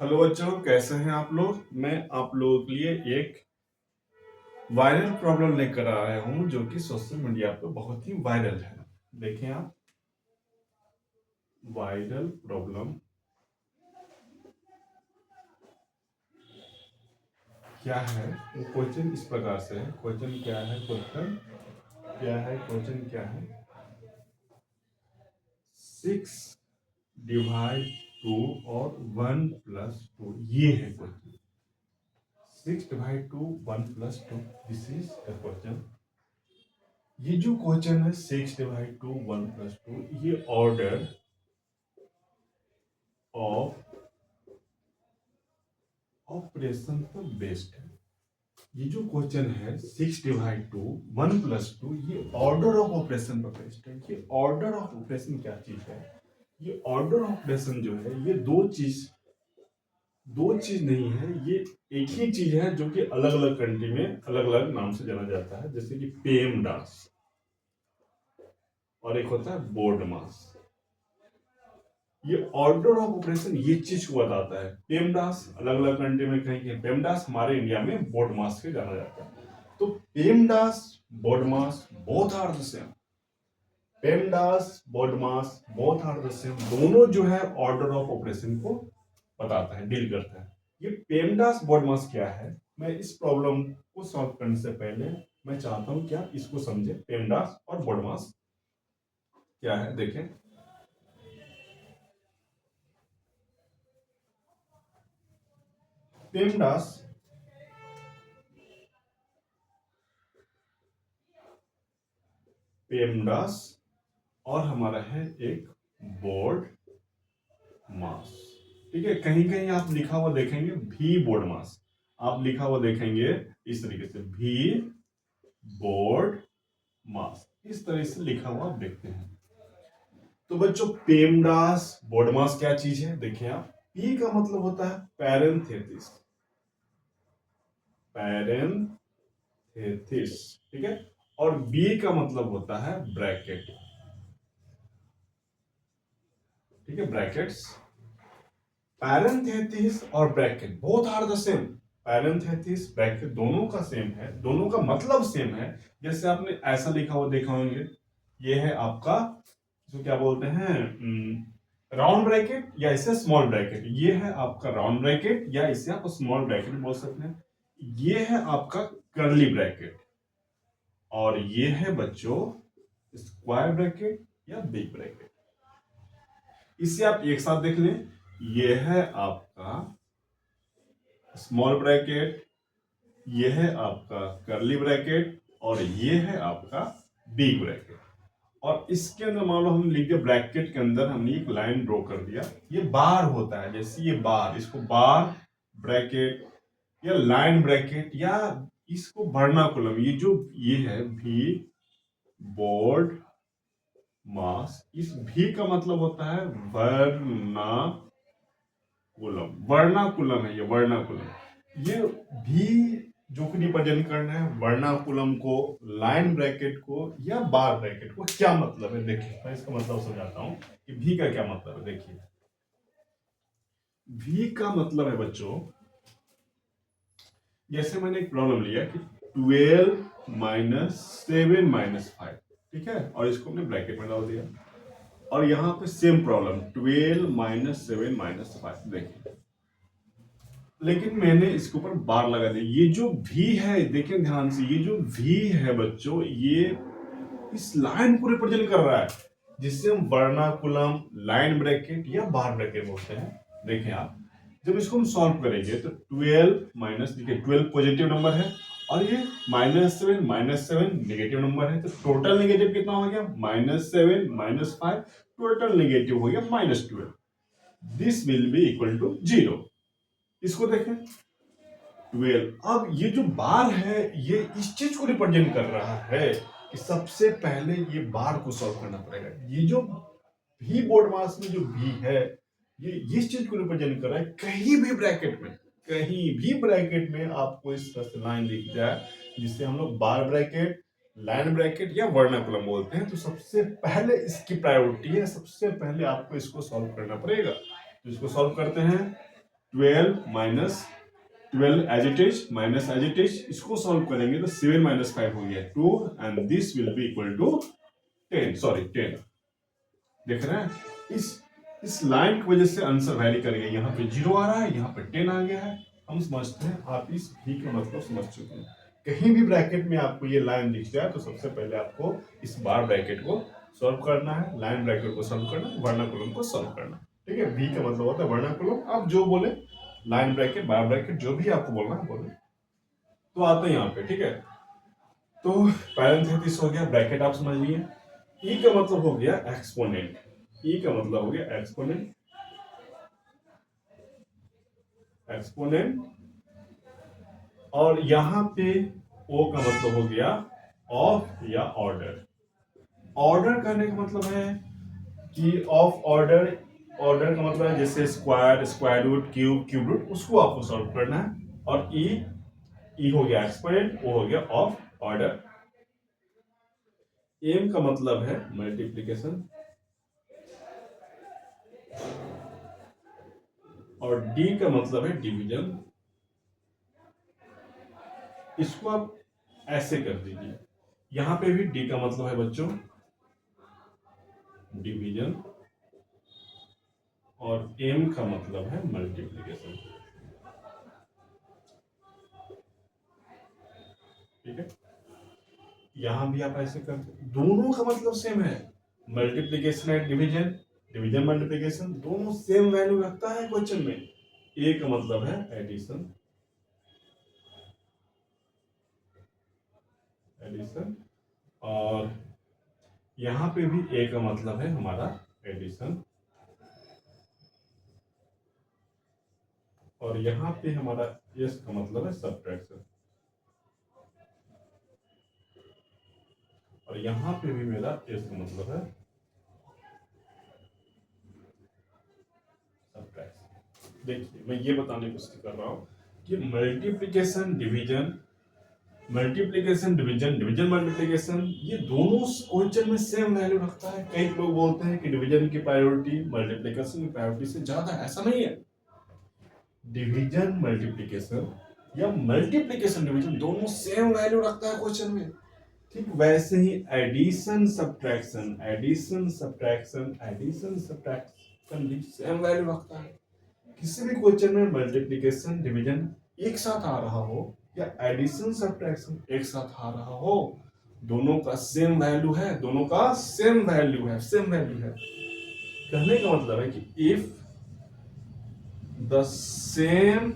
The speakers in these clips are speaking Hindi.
हेलो बच्चों, कैसे हैं आप लोग। मैं आप लोगों के लिए एक वायरल प्रॉब्लम लेकर आया हूं जो कि सोशल मीडिया पर बहुत ही वायरल है। देखें आप, वायरल प्रॉब्लम क्या है। वो क्वेश्चन इस प्रकार से है। क्वेश्चन क्या है, क्वेश्चन क्या है, क्वेश्चन क्या है। 6 डिवाइड 2 और 1 प्लस 2, ये है question. 6 divide 2 1 plus 2, this is the question. ये जो क्वेश्चन है 6 डिवाइड 2 1 प्लस 2, ये ऑर्डर ऑफ ऑपरेशन पर बेस्ड है। ये जो क्वेश्चन है 6 डिवाइड 2 1 प्लस 2, ये ऑर्डर ऑफ ऑपरेशन पर बेस्ड है। ये ऑर्डर ऑफ ऑपरेशन क्या चीज है। ये ऑर्डर ऑफ ऑपरेशन जो है, ये दो चीज नहीं है, ये एक ही चीज है जो कि अलग अलग कंट्री में अलग अलग नाम से जाना जाता है। जैसे कि पेमडास और एक होता है बोर्ड मास। ये ऑर्डर ऑफ ऑपरेशन ये चीज को बताता है। पेमडास अलग अलग कंट्री में कहीं कहीं पेमडास, हमारे इंडिया में बोडमास के जाना जाता है। तो PEMDAS BODMAS both are the same. PEMDAS BODMAS both are the same, दोनों जो है ऑर्डर ऑफ ऑपरेशन को बताता है, डील करता है। ये पेमडास बोडमास क्या है, मैं इस प्रॉब्लम को सॉल्व करने से पहले मैं चाहता हूं कि आप इसको समझे। पेमडास और बोडमास क्या है, देखें। पेमडास पेमडास और हमारा है एक बोर्ड मास। ठीक है, कहीं कहीं आप लिखा हुआ देखेंगे भी बोर्ड मास, आप लिखा हुआ देखेंगे इस तरीके से भी बोर्ड मास, इस तरह से लिखा हुआ आप देखते हैं। तो बच्चों, पेमडास बोर्ड मास क्या चीज है, देखिए आप। पी का मतलब होता है पैरेंथेसिस, पैरेंथेसिस, ठीक है। और बी का मतलब होता है ब्रैकेट, ठीक है, ब्रैकेट्स। पैरेंथेसिस और bracket both are the same. Parenthesis bracket दोनों का सेम है, दोनों का मतलब सेम है। जैसे आपने ऐसा लिखा हुआ देखा होंगे, ये है आपका जो क्या बोलते हैं राउंड ब्रैकेट, या इसे स्मॉल ब्रैकेट। ये है आपका राउंड ब्रैकेट, या इसे आप स्मॉल ब्रैकेट बोल सकते हैं। ये है आपका कर्ली ब्रैकेट, और ये है बच्चों स्क्वायर ब्रैकेट या बिग ब्रैकेट। इसे आप एक साथ देख लें। ये है आपका स्मॉल ब्रैकेट, ये है आपका कर्ली ब्रैकेट, और ये है आपका बिग ब्रैकेट। और इसके अंदर मान लो हम लिख दिया, ब्रैकेट के अंदर हमने एक लाइन ड्रॉ कर दिया। ये बार होता है, जैसे ये बार, इसको बार ब्रैकेट या लाइन ब्रैकेट, या इसको वर्नाकुलम, ये जो ये है भी बोर्ड मास, इस भी का मतलब होता है वर्नाकुलम। वर्नाकुलम है ये, वर्नाकुलम। ये भी जो कि रिप्रेजेंट करना है वर्नाकुलम को, लाइन ब्रैकेट को, या बार ब्रैकेट को। क्या मतलब है, देखिए मैं इसका मतलब समझाता हूं कि भी का क्या मतलब है। देखिए, भी का मतलब है बच्चों, जैसे मैंने एक प्रॉब्लम लिया कि 12 माइनस 7 माइनस 5, ठीक है, और इसको हमने ब्रैकेट में डाल दिया। और यहां पे सेम प्रॉब्लम 12 माइनस 7 माइनस 5, देखिए, लेकिन मैंने इसके ऊपर बार लगा दिया। ये जो भी है, देखिए ध्यान से, ये जो भी है बच्चों, ये इस लाइन को रिप्रेजेंट कर रहा है, जिससे हम वर्नाकुलम, लाइन ब्रैकेट या बार ब्रैकेट बोलते हैं। देखिए आप, जब इसको हम सॉल्व करेंगे तो 12 माइनस, देखिए 12 पॉजिटिव नंबर है, और ये -7 नेगेटिव नंबर है। तो टोटल नेगेटिव कितना हो गया, -7 -5, टोटल नेगेटिव हो गया -12। This will be equal to 0। इसको देखें 12। अब ये जो बार है, ये इस चीज को रिप्रेजेंट कर रहा है कि सबसे पहले ये बार को सॉल्व करना पड़ेगा। ये जो भी बोर्ड मास में जो भी है, ये इस चीज को रिप्रेजेंट कर रहा है। कहीं भी ब्रैकेट में, कहीं भी ब्रैकेट में आपको इस तरह से लाइन दिख जाए, जिससे हम लोग बार ब्रैकेट, लाइन ब्रैकेट या वर्नाकुलम बोलते हैं, तो सबसे पहले इसकी प्रायोरिटी है, सबसे पहले आपको इसको सॉल्व करना पड़ेगा। तो इसको सॉल्व करते हैं। 12 as it is minus as it is, इसको सॉल्व करेंगे तो 7 माइनस 5 हो गया 2 and this will be equal to 10, sorry 10। देख रहे हैं, इस लाइन की वजह से आंसर वैरी कर गया, यहाँ पे 0 आ रहा है, यहाँ पे 10 आ गया है। हम समझते हैं, आप इस भी का मतलब समझ चुके हैं। कहीं भी ब्रैकेट में आपको ये लाइन दिख जाए तो सबसे पहले आपको इस बार ब्रैकेट को सॉल्व करना है, लाइन ब्रैकेट को सॉल्व करना है, वर्नाकुलम को सॉल्व करना है। ठीक है, बी का मतलब होता है वर्नाकुलम, आप जो बोले लाइन ब्रैकेट बार ब्रैकेट जो भी आपको बोलना है बोले। तो आते हैं यहाँ पे, ठीक है। तो पैरेंथेसिस हो गया, ब्रैकेट आप समझ लिए। ई का मतलब हो गया एक्सपोनेंट, ई का मतलब हो गया एक्सपोनेंट, एक्सपोनेंट। और यहां पे ओ का मतलब हो गया ऑफ या ऑर्डर। ऑर्डर करने का मतलब है कि ऑफ ऑर्डर, ऑर्डर का मतलब है जैसे square, square root, cube, cube root, उसको आपको सॉल्व करना है। और ई हो गया एक्सपोनेंट, ओ हो गया ऑफ ऑर्डर। एम का मतलब है मल्टीप्लिकेशन और डी का मतलब है डिवीजन। इसको आप ऐसे कर दीजिए, यहां पे भी डी का मतलब है बच्चों डिवीजन और एम का मतलब है मल्टीप्लिकेशन। ठीक है, यहां भी आप ऐसे कर दो, दोनों का मतलब सेम है, multiplication and division, division multiplication दोनों सेम वैल्यू रखता है क्वेश्चन में। ए का मतलब है एडिशन, एडिशन, और यहां पे भी ए का मतलब है हमारा एडिशन, और यहां पे हमारा एस का मतलब है सब्ट्रैक्शन, और यहां पे भी मेरा एस का मतलब है सब्ट्रैक्शन। देखिए, मैं ये बताने की कोशिश कर रहा हूं कि multiplication division, multiplication division, division multiplication, ये दोनों क्वेश्चन में सेम वैल्यू रखता है। कई लोग बोलते हैं कि डिवीजन की प्रायोरिटी मल्टीप्लिकेशन की प्रायोरिटी से ज्यादा है, ऐसा नहीं है। डिवीजन मल्टीप्लिकेशन या मल्टीप्लिकेशन डिवीजन दोनों सेम वैल्यू रखता है क्वेश्चन में। ठीक वैसे ही addition subtraction, addition subtraction, addition subtraction भी सेम वैल्यू रखता है। किसी भी क्वेश्चन में मल्टीप्लिकेशन डिवीजन एक साथ आ रहा हो या एडिशन सब्ट्रैक्शन एक साथ आ रहा हो, दोनों का सेम वैल्यू है, दोनों का सेम वैल्यू है, सेम वैल्यू है। कहने का मतलब है कि if the same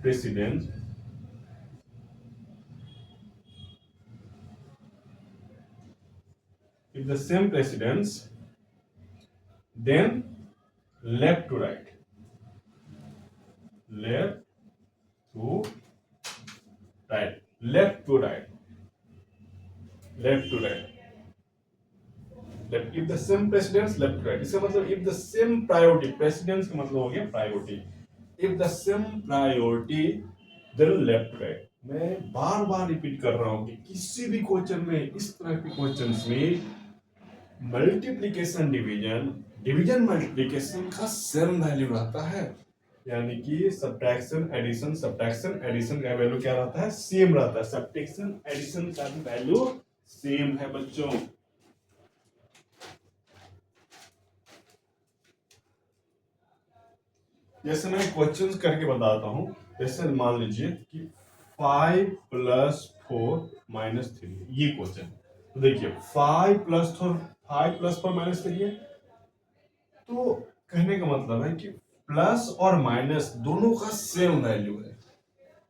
precedence, if the same precedence, then left to right, left to right, left to right, left to right, left, if the same precedence left to right, इसका मतलब if the same priority, precedence का मतलब हो गया priority, if the same priority then left to right। मैं बार बार रिपीट कर रहा हूं कि किसी भी क्वेश्चन में, इस तरह के क्वेश्चंस में मल्टीप्लिकेशन डिवीजन, डिवीजन मल्टीप्लिकेशन का सेम वैल्यू रहता है। यानी कि सब्ट्रैक्शन एडिशन, सब्ट्रैक्शन एडिशन का वैल्यू क्या रहता है, सेम रहता है। सब्ट्रैक्शन एडिशन का भी वैल्यू सेम है बच्चों। जैसे मैं क्वेश्चंस करके बताता हूं, जैसे मान लीजिए कि 5 + 4 - 3 ये क्वेश्चन। तो देखिए 5 + 4, 5 + 4 - 3 है। तो कहने का मतलब है कि प्लस और माइनस दोनों का सेम वैल्यू है,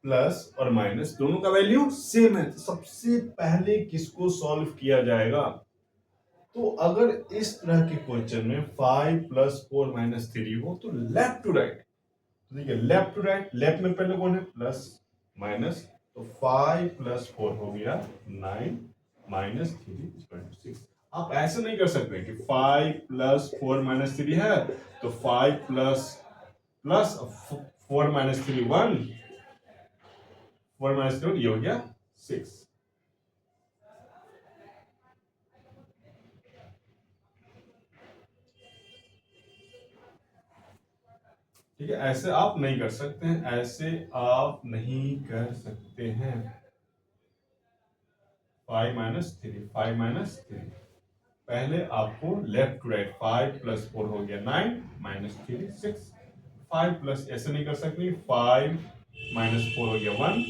प्लस और माइनस दोनों का वैल्यू सेम है। तो सबसे पहले किसको सॉल्व किया जाएगा, तो अगर इस तरह के क्वेश्चन में 5 + 4 - 3 हो तो लेफ्ट टू राइट। तो देखिए लेफ्ट टू राइट, लेफ्ट में पहले कौन है, प्लस माइनस, तो 5 + 4 हो गया 9 - 3 = 6। आप ऐसे नहीं कर सकते कि 5 + 4 - 3 है तो 5 प्लस प्लस 4 - 3 1, 4 - 3 ये हो गया 6। ठीक है, ऐसे आप नहीं कर सकते हैं, ऐसे आप नहीं कर सकते हैं। 5 - 3, 5 - 3, पहले आपको लेफ्ट टू राइट, 5 + 4 हो गया 9 -3 6, 5 प्लस ऐसे नहीं कर सकते, 5 - 4 हो गया 1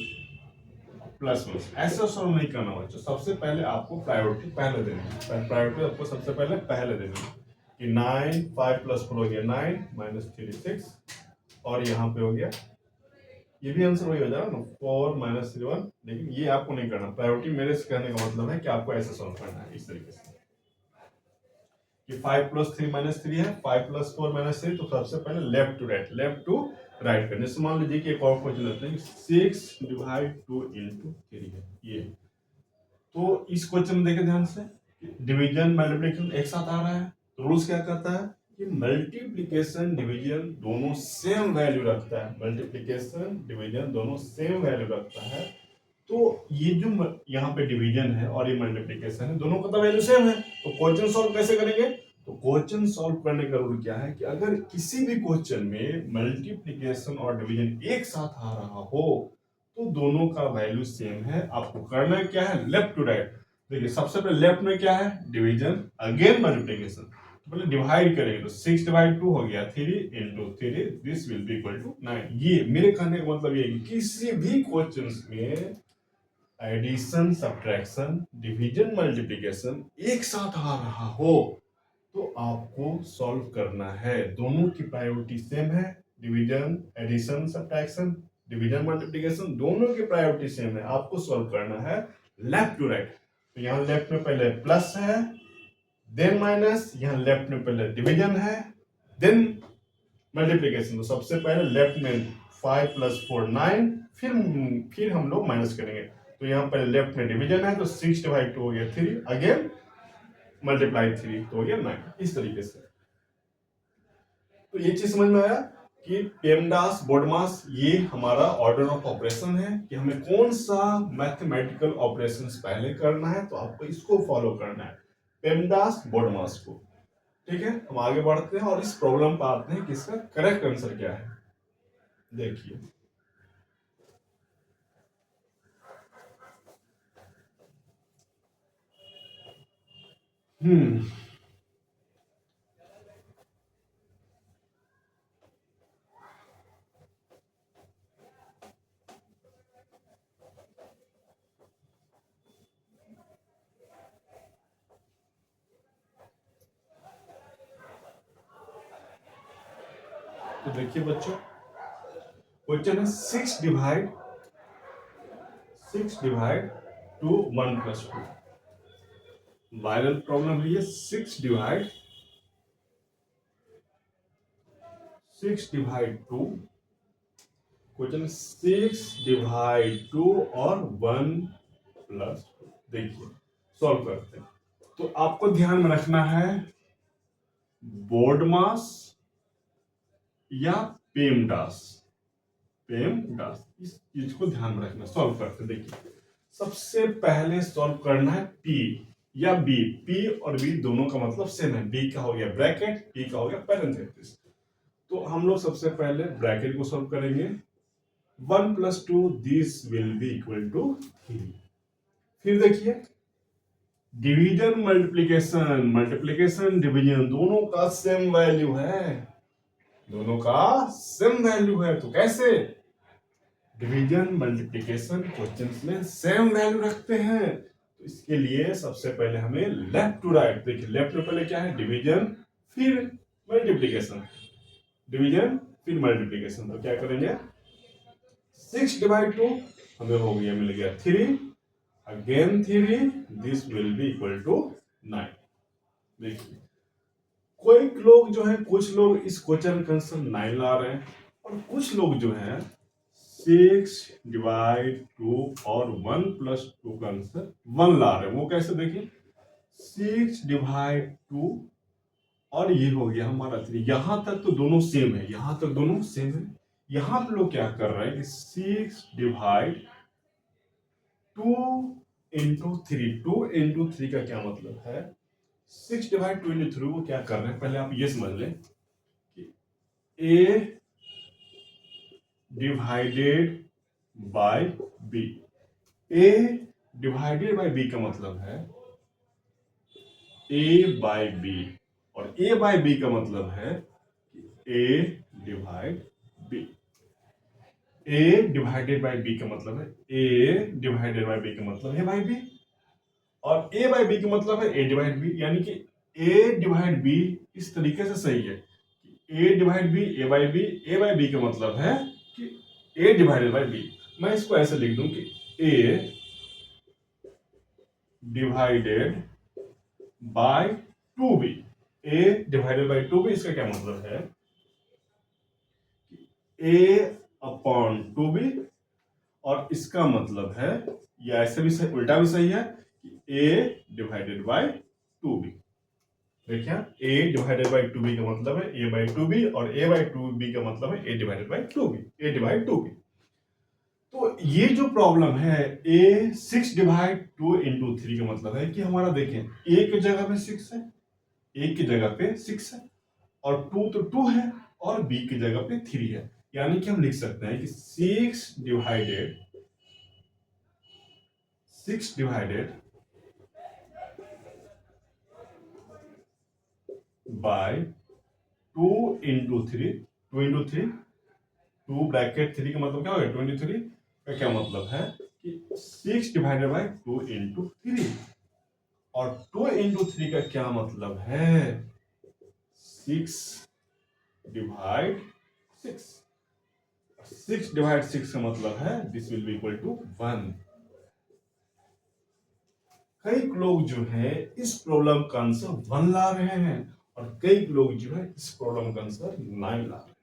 +1, ऐसे सॉल्व नहीं करना बच्चों। सबसे पहले आपको प्रायोरिटी पहले देनी है, प्रायोरिटी आपको सबसे पहले देनी है कि 9 5 + 4 हो गया 9 -3 6, और यहाँ पे हो गया, ये भी आंसर वही हो जाएगा ना, 4 - 3 1। लेकिन ये आपको नहीं करना, प्रायोरिटी मेरे से कहने का मतलब है कि आपको ऐसे सॉल्व करना है इस तरीके से कि 5 + 3 - 3 है, 5 + 4 - 3, तो सबसे पहले left to right, left to right करने से मान लीजिए कि एक और क्वेश्चन लेते हैं, 6/2 × 3 है ये। तो इस क्वेश्चन में देखें ध्यान से, डिवीजन मल्टीप्लिकेशन एक साथ आ रहा है, तो रूल्स क्या कहता है कि मल्टीप्लिकेशन डिवीजन दोनों सेम वैल्यू रखता है, मल्टीप्लिकेशन डिवीजन दोनों सेम वैल्यू रखता है। तो ये जो यहाँ पे डिवीजन है और ये मल्टीप्लिकेशन है, दोनों का तो वैल्यू सेम है, तो क्वेश्चन सॉल्व कैसे करेंगे? तो क्वेश्चन सॉल्व करने का रूल क्या है कि अगर किसी भी क्वेश्चन में मल्टीप्लिकेशन और डिवीजन एक साथ आ रहा हो तो दोनों का वैल्यू सेम है। आपको करना क्या है, लेफ्ट टू राइट। देखिए सबसे पहले लेफ्ट में क्या है, डिवीजन, अगेन मल्टीप्लिकेशन, तो पहले डिवाइड करेंगे, तो 6/2 हो गया 3 × 3, this will be equal to 9। ये मेरे कहने का मतलब ये है कि किसी भी क्वेश्चन में एडिशन, सब्ट्रैक्शन, डिवीजन, मल्टीप्लिकेशन एक साथ आ रहा हो तो आपको सॉल्व करना है। दोनों की प्रायोरिटी सेम है, division, addition, subtraction, division, multiplication, दोनों की प्रायोरिटी सेम है। आपको सॉल्व करना है लेफ्ट टू राइट। तो यहाँ लेफ्ट में पहले प्लस है, देन माइनस, यहाँ लेफ्ट में पहले डिवीजन है, देन मल्टीप्लिकेशन। तो सबसे पहले लेफ्ट में 5 + 4 9, फिर हम लोग माइनस करेंगे। तो यहाँ पर लेफ्ट में डिवीजन है, तो 6/2 हो गया 3, अगेन मल्टीप्लाई 3 तो हो गया 9, इस तरीके से। तो ये चीज समझ में आया कि पेमडास, बोडमास, ये हमारा ऑर्डर ऑफ ऑपरेशन है कि हमें कौन सा मैथमेटिकल ऑपरेशंस पहले करना है, तो आपको इसको फॉलो करना है, पेमडास बोडमास को। ठीक है, हम आगे बढ़ते हैं और इस प्रॉब्लम पर आते हैं कि इसका करेक्ट आंसर क्या है। देखिए, हम्म तो देखिए बच्चों, क्वेश्चन है 6/2 1 + 2। वायरल प्रॉब्लम है ये, 6/2, क्वेश्चन 6/2 और 1 + 2। देखिए सॉल्व करते हैं, तो आपको ध्यान में रखना है बोर्ड मास या पेमडास, इस चीज को ध्यान में रखना। सॉल्व करते हैं, देखिए सबसे पहले सॉल्व करना है पी या बी। पी और बी दोनों का मतलब सेम है, बी का हो गया ब्रैकेट, पी का हो गया पैरेंथेसिस। तो हम लोग सबसे पहले ब्रैकेट को सॉल्व करेंगे, 1 + 2, this will be equal to 3। फिर देखिए डिवीजन, मल्टीप्लिकेशन, मल्टीप्लिकेशन डिवीजन दोनों का सेम वैल्यू है, दोनों का सेम वैल्यू है। तो कैसे, डिवीजन मल्टीप्लिकेशन क्वेश्चंस में सेम वैल्यू रखते हैं, तो इसके लिए सबसे पहले हमें लेफ्ट टू राइट, देखिए लेफ्ट में पहले क्या है, डिवीजन, फिर मल्टीप्लिकेशन, डिवीजन फिर मल्टीप्लिकेशन। तो क्या करेंगे, 6/2 हमें हो गया, मिल गया 3, again 3, this will be equal to 9। देखिए कोई लोग जो है, कुछ लोग इस क्वेश्चन का आंसर 9 ला रहे हैं और कुछ लोग जो है 6/2 और 1 + 2 का आंसर 1 ला रहे हैं। वो कैसे, देखिए 6/2 और ये हो गया हमारा 3, यहां तक तो दोनों सेम है, यहां तक दोनों सेम है। यहां पे लोग क्या कर रहे हैं कि 6/2 × 3 का क्या मतलब है, 6/2 × 3 को क्या कर रहे हैं, पहले आप ये समझ लें कि A divided by B. A divided by B का मतलब है ए बाय बी, और ए बाय बी का मतलब है A divide B. A divided by B का मतलब है ए डिवाइडेड बाय बी का मतलब है बाय बी, और ए बाय बी का मतलब है ए डिवाइड बी। यानी कि ए डिवाइड बी इस तरीके से सही है, A divide B A bye B. A bye B का मतलब है कि ए डिवाइडेड बाय बी। मैं इसको ऐसे लिख दूं कि A divided by 2b। A divided by 2b, इसका क्या मतलब है ए अपॉन 2b, और इसका मतलब है, या ऐसे भी सही, उल्टा भी सही है कि ए डिवाइडेड बाय 2b। देखिए ए डिवाइडेड बाय 2b का मतलब है ए बाय 2b, और ए बाय 2b का मतलब है A divided by 2b, A divide 2b। तो ये जो प्रॉब्लम है ए 6 डिवाइड 2 इंटू 3 का मतलब है कि हमारा देखें ए की जगह पे 6 है, ए की जगह पे 6 है, और 2 तो 2 है, और बी की जगह पे 3 है। यानी कि हम लिख सकते हैं कि 6 divided by 2 into 3, 2 into 3, 2 bracket 3 का मतलब क्या होगा 23 का क्या मतलब है कि 6 डिवाइडेड बाय 2 इंटू 3, और 2 इंटू 3 का क्या मतलब है 6 डिवाइड 6। 6 डिवाइड 6 का मतलब है this will be equal to 1। कई लोग जो है इस प्रॉब्लम का आंसर 1 ला रहे हैं, और कई लोग जो है इस प्रॉब्लम का आंसर 9 ला रहे हैं।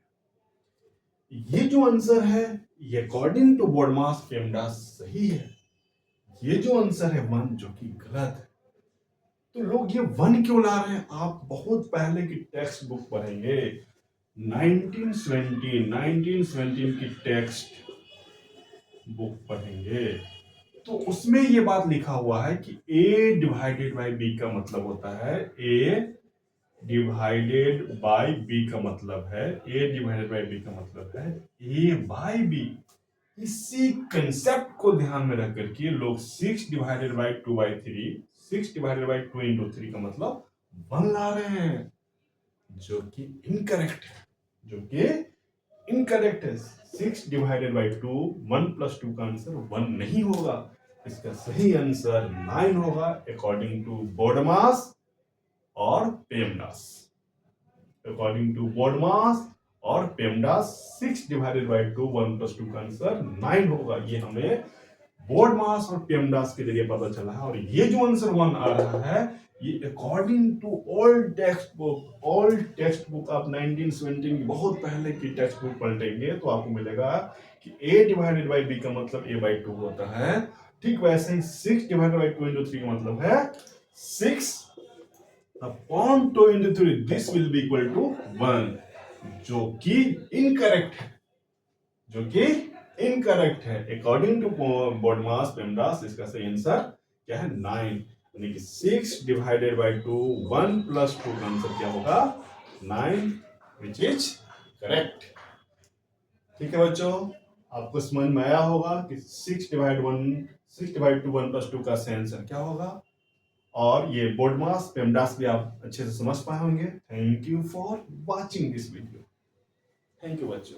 ये जो आंसर है ये अकॉर्डिंग टू बोडमास पेमडास सही है। ये जो आंसर है 1 जो कि गलत है। तो लोग ये 1 क्यों ला रहे हैं? आप बहुत पहले की टेक्स्ट बुक पढ़ेंगे, 1917 की टेक्स्ट बुक पढ़ेंगे, तो उसमें ये बात लिखा हुआ है कि a डिवाइडेड बाय b का मतलब होता है a डिवाइडेड बाय b का मतलब है a डिवाइडेड बाय b का मतलब है a बाय b। इसी कंसेप्ट को ध्यान में रख करके लोग 6 divided by 2 by 3, 6 divided by 2 into 3 का मतलब 1 ला रहे हैं, जो कि इनकरेक्ट है, जो कि इनकरेक्ट है। 6 डिवाइडेड बाय 2, 1 प्लस 2 का आंसर 1 नहीं होगा, इसका सही आंसर 9 होगा अकॉर्डिंग टू बोडमास और पेमडास। अकॉर्डिंग टू बोडमास और पेमडास 6 डिवाइडेड बाय 2, 1 प्लस 2 का आंसर 9 होगा। ये हमें बोडमास और पेमडास के जरिए पता चला है। और ये जो आंसर 1 आ रहा है ये according to old text book आप 1917 की बहुत पहले की टेक्स्ट बुक पलटेंगे तो आपको मिलेगा कि a डिवाइडेड बाय b का मतलब a बाय 2 होता है। ठीक वैसे ही 6 डिवाइडेड बाय 2 इंटू 3 का मतलब है 6 upon 2 into 3, this will be equal to 1, जो कि इनकरेक्ट है, जो कि इनकरेक्ट है अकॉर्डिंग टू बोडमास पेमडास। इसका सही आंसर क्या है 9, यानी कि 6 डिवाइडेड बाय 2, 1 प्लस 2 का आंसर क्या होगा 9, विच इज करेक्ट। ठीक है बच्चों, आपको समझ में आया होगा कि 6 डिवाइड 2 1 प्लस 2 का सही आंसर क्या होगा, और ये बोडमास पेमडास भी आप अच्छे से समझ पाए होंगे। Thank you for watching this video. Thank you बच्चों।